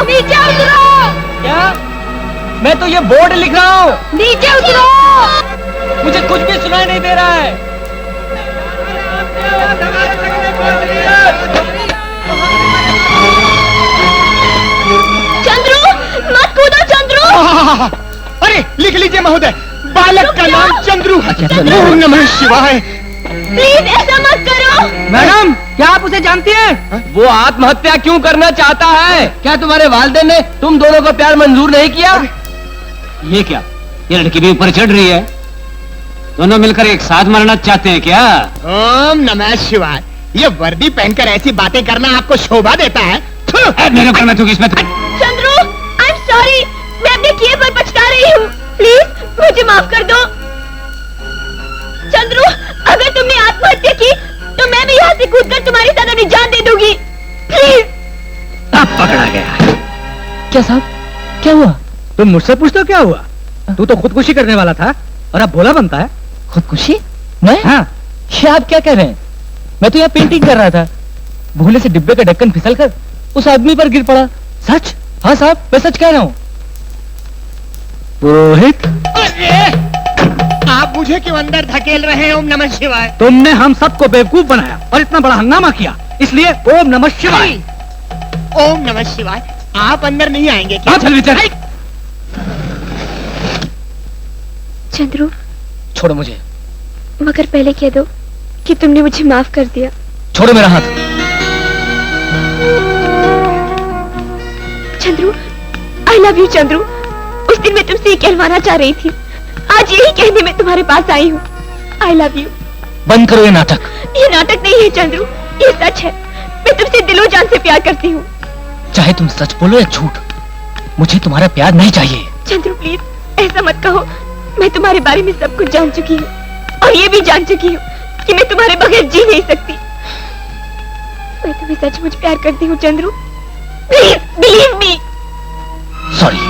नीचे उतरो। क्या? मैं तो ये बोर्ड लिख रहा हूँ। नीचे उतरो। मुझे कुछ भी सुनाई नहीं दे रहा है। चंद्रू, मत कूदो चंद्रू। अरे लिख लीजिए महोदय, बालक का नाम चंद्रू। ओम नमः शिवाय। प्लीज ऐसा मत करो। मैडम, क्या आप उसे जानती हैं? वो आत्महत्या क्यों करना चाहता है? क्या तुम्हारे वालिदैन ने तुम दोनों को प्यार मंजूर नहीं किया? ये क्या, ये लड़की भी ऊपर चढ़ रही है। दोनों मिलकर एक साथ मरना चाहते हैं क्या? ओम नमः शिवाय। ये वर्दी पहनकर ऐसी बातें करना आपको शोभा देता है? मेरे ऊपर मैं इसमें चंद्रू, आई एम सॉरी, मैं अपने किए पर पछता रही हूँ। प्लीज मुझे माफ कर दो। चंद्रू, अगर तुमने आत्महत्या की तो मैं भी यहाँ से कूदकर तुम्हारी साथ अपनी जान दे दूंगी। प्लीज। अब पकड़ा गया। क्या साहब, क्या हुआ? तुम मुझसे पूछते हो क्या हुआ? तू तो खुदकुशी करने वाला था और अब भोला बनता है। खुदकुशी? मैं? हाँ। ये आप क्या कह रहे हैं? मैं तो यहाँ पेंटिंग कर रहा था, भूले से डिब्बे का ढक्कन फिसलकर उस आदमी पर गिर पड़ा। सच? हाँ साहब, मैं सच कह रहा हूँ। पुरोहित, आप मुझे क्यों अंदर धकेल रहे हैं? ओम नमः शिवाय। तुमने हम सबको बेवकूफ बनाया और इतना बड़ा हंगामा किया, इसलिए ओम नमः शिवाय। ओम नमः शिवाय। आप अंदर नहीं आएंगे क्या? चल विचार। चंद्रू, छोड़ो मुझे। मगर पहले कह दो कि तुमने मुझे माफ कर दिया। छोड़ो मेरा हाथ। Chandru, I love you Chandru. उस दिन मैं तुमसे ये कहलवाना चाह रही थी, आज यही कहने में तुम्हारे पास आई हूँ। I love you. बंद करो ये नाटक। ये नाटक नहीं है चंद्रू, ये सच है। मैं तुमसे दिलो जान से प्यार करती हूँ। चाहे तुम सच बोलो या झूठ, मुझे तुम्हारा प्यार नहीं चाहिए। चंद्रू प्लीज ऐसा मत कहो। मैं तुम्हारे बारे में सब कुछ जान चुकी हूँ और ये भी जान चुकी हूँ कि मैं तुम्हारे बगैर जी नहीं सकती। मैं तुम्हें सचमुच प्यार करती हूँ Chandru. Please believe me. Sorry.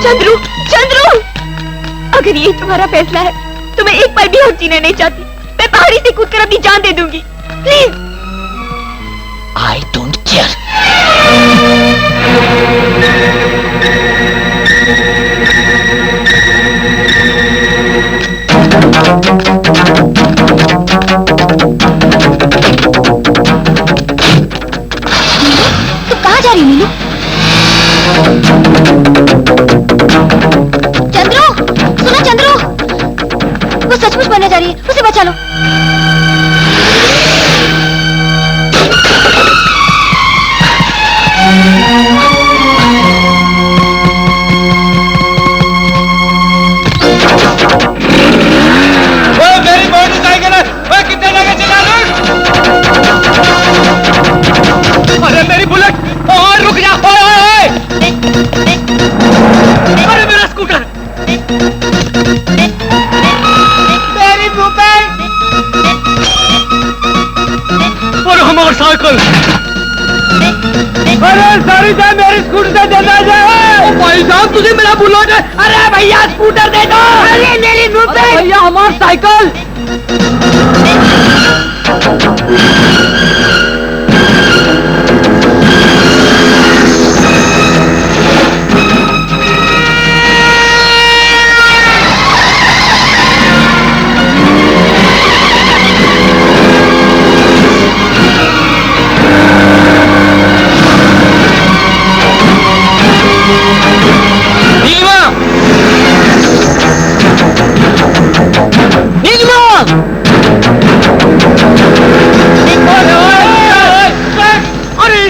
Chandru, Chandru, अगर ये तुम्हारा फैसला है तो मैं एक पल भी और जीना नहीं चाहती। मैं पहाड़ी से कूदकर अपनी जान दे दूंगी। प्लीज। I don't care. तू कहाँ जा रही नीलू? चंद्रू, सुनो चंद्रू, वो सचमुच मरने जा रही है, उसे बचा लो। मेरी मोटरसाइकिल है, मैं कितने लगे चला लूं? अरे मेरी बुलेट, और रुक जा। अरे मेरा स्कूटर, मेरी बुलेट, और हमारा साइकिल। अरे सारी जाए मेरी स्कूटर से जला जाए। भाई साहब तुझे मेरा बुलेट है। अरे भैया स्कूटर दे दो। अरे मेरी बुलेट। भैया हमारा साइकिल।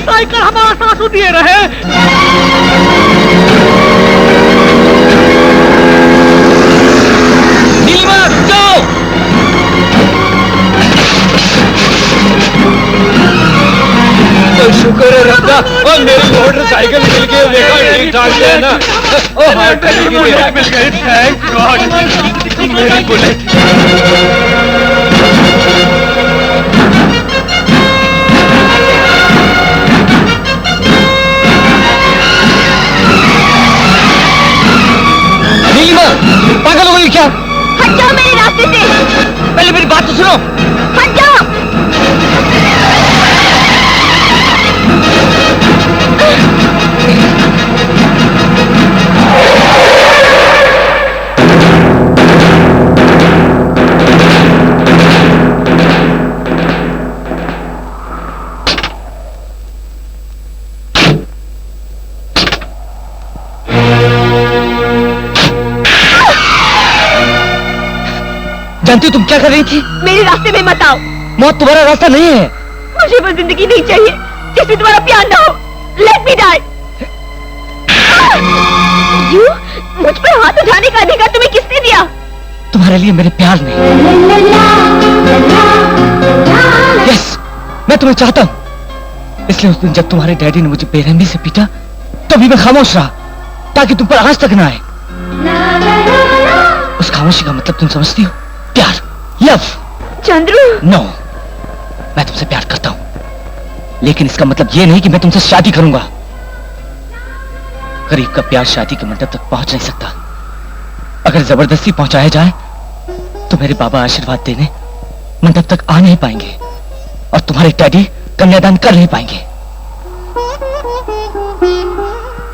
साइकिल हमारा सासू दिए रहे। नीलिमा जाओ। तो शुक्र है रब्बा, और मेरी मोटरसाइकिल मिल गई। देखो ठीक ठाक है ना? ओ हार्ट मिल गई। Thank God. मेरी बुलेट। पागल हो गई क्या? हट जाओ मेरे रास्ते से। पहले मेरी बात तो सुनो। हट जाओ। जानती हो तुम क्या कर रही थी? मेरे रास्ते में मत आओ। मौत तुम्हारा रास्ता नहीं है। मुझे वो जिंदगी नहीं चाहिए जिसमें तुम्हारा प्यार ना हो। Let me die. यू, मुझ पर हाथ उठाने का अधिकार तुम्हें किसने दिया? तुम्हारे लिए मेरे प्यार ने। यस, मैं तुम्हें चाहता हूं। इसलिए उस दिन जब तुम्हारे डैडी ने मुझे बेरहमी से पीटा तभी मैं खामोश रहा, ताकि तुम पर आंच तक ना आए। उस खामोशी का मतलब तुम समझती हो? प्यार, लव। चंद्रू। नो, मैं तुमसे प्यार करता हूं, लेकिन इसका मतलब यह नहीं कि मैं तुमसे शादी करूंगा। गरीब का प्यार शादी के मंडप तक पहुंच नहीं सकता। अगर जबरदस्ती पहुंचाया जाए तो मेरे बाबा आशीर्वाद देने मंडप तक आ नहीं पाएंगे और तुम्हारे डैडी कन्यादान कर नहीं पाएंगे।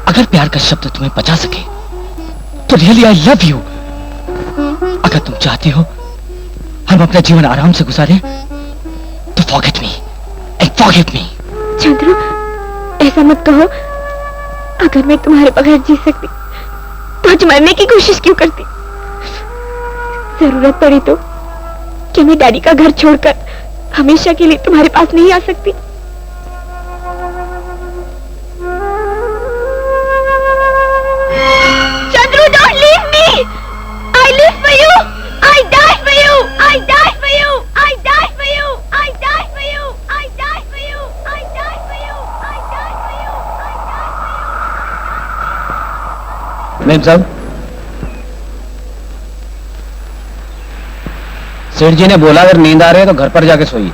अगर प्यार का शब्द तुम्हें बचा सके तो रियली आई लव यू। अगर तुम चाहती हो हम अपना जीवन आराम से गुजारें तो forget me and forgive me. Chandru, ऐसा मत कहो। अगर मैं तुम्हारे बगैर जी सकती तो आज मरने की कोशिश क्यों करती? जरूरत पड़ी तो क्या मैं डैडी का घर छोड़कर हमेशा के लिए तुम्हारे पास नहीं आ सकती? Chandru, don't leave me. I live for you. I die for you. I die for you. I die for you. I die for you. I die for you. I die for you. I die for you. Ma'am साहब, सेठ जी ने बोला अगर नींद आ रही है तो घर पर जाके सोइए।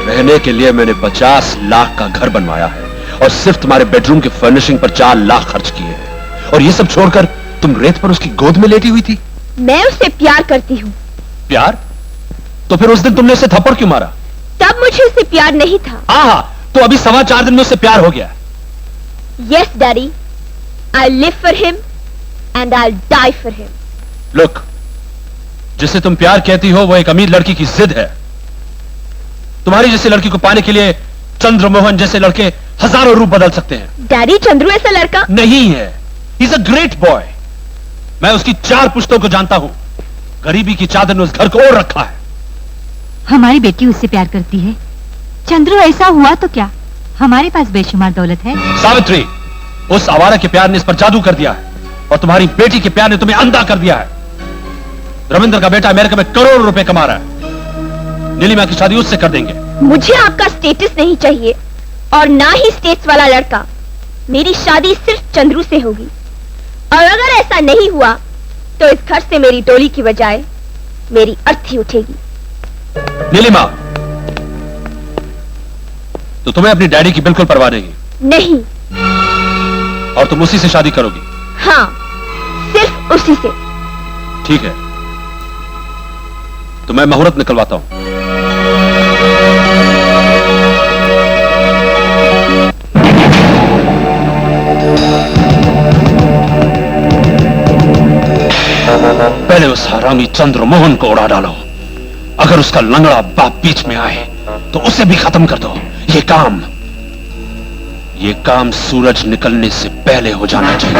रहने के लिए मैंने 50 लाख का घर बनवाया है और सिर्फ तुम्हारे बेडरूम की फर्निशिंग पर 4 लाख खर्च किए हैं। और ये सब छोड़कर तुम रेत पर उसकी गोद में लेटी हुई थी। मैं उससे प्यार करती हूँ। प्यार? तो फिर उस दिन तुमने उसे थप्पड़ क्यों मारा? तब मुझे उससे प्यार नहीं था। हाँ, तो अभी 4.25 दिन में उससे प्यार हो गया। Yes daddy, I live for him and I die for him. Look, जिसे तुम प्यार कहती हो वो एक अमीर लड़की की जिद है। तुम्हारी जैसी लड़की को पाने के लिए चंद्रमोहन जैसे लड़के हजारों रूप बदल सकते हैं। डैडी, चंद्रू ऐसा लड़का नहीं है। He's a great boy। मैं उसकी 4 पुश्तों को जानता हूं। गरीबी की चादर ने उस घर को ओढ़ रखा है। हमारी बेटी उससे प्यार करती है। चंद्रू ऐसा हुआ तो क्या, हमारे पास बेशुमार दौलत है। सावित्री, उस आवारा के प्यार ने इस पर जादू कर दिया है और तुम्हारी बेटी के प्यार ने तुम्हें अंधा कर दिया है। रविंद्र का बेटा अमेरिका में करोड़ों रुपए कमा रहा है। नीलिमा की शादी उससे कर देंगे। मुझे आपका स्टेटस नहीं चाहिए और ना ही स्टेटस वाला लड़का। मेरी शादी सिर्फ चंद्रू से होगी और अगर ऐसा नहीं हुआ तो इस घर से मेरी डोली की बजाय मेरी अर्थी उठेगी। नीलिमा, तो तुम्हें अपनी डैडी की बिल्कुल परवाह नहीं? नहीं। और तुम उसी से शादी करोगी? हाँ, सिर्फ उसी से। ठीक है, तो मैं मुहूर्त निकलवाता हूं। पहले उस हरामी चंद्रमोहन को उड़ा डालो। अगर उसका लंगड़ा बाप बीच में आए तो उसे भी खत्म कर दो। ये काम सूरज निकलने से पहले हो जाना चाहिए।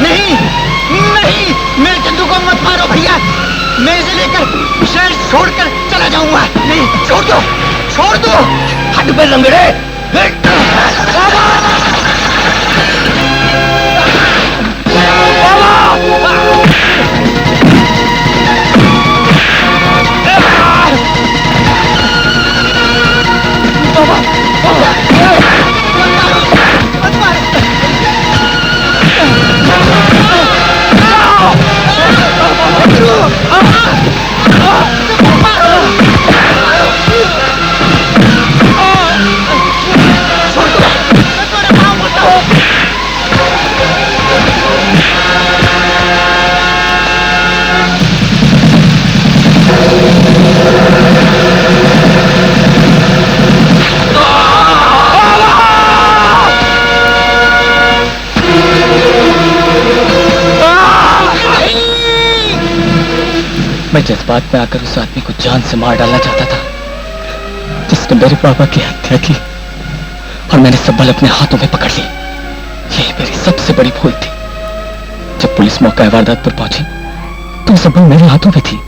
नहीं नहीं, मेरे चंदू को मत मारो भैया, मैं इसे लेकर शहर छोड़कर चला जाऊंगा। नहीं, छोड़ दो, छोड़ दो। हट पे लंगड़े। मैं जज्बात में आकर उस आदमी को जान से मार डालना चाहता था जिसने मेरे बाबा की हत्या की, और मैंने सब बल अपने हाथों में पकड़ ली। यही मेरी सबसे बड़ी भूल थी। जब पुलिस मौका वारदात पर पहुंची तो सब बल मेरे हाथों में थी।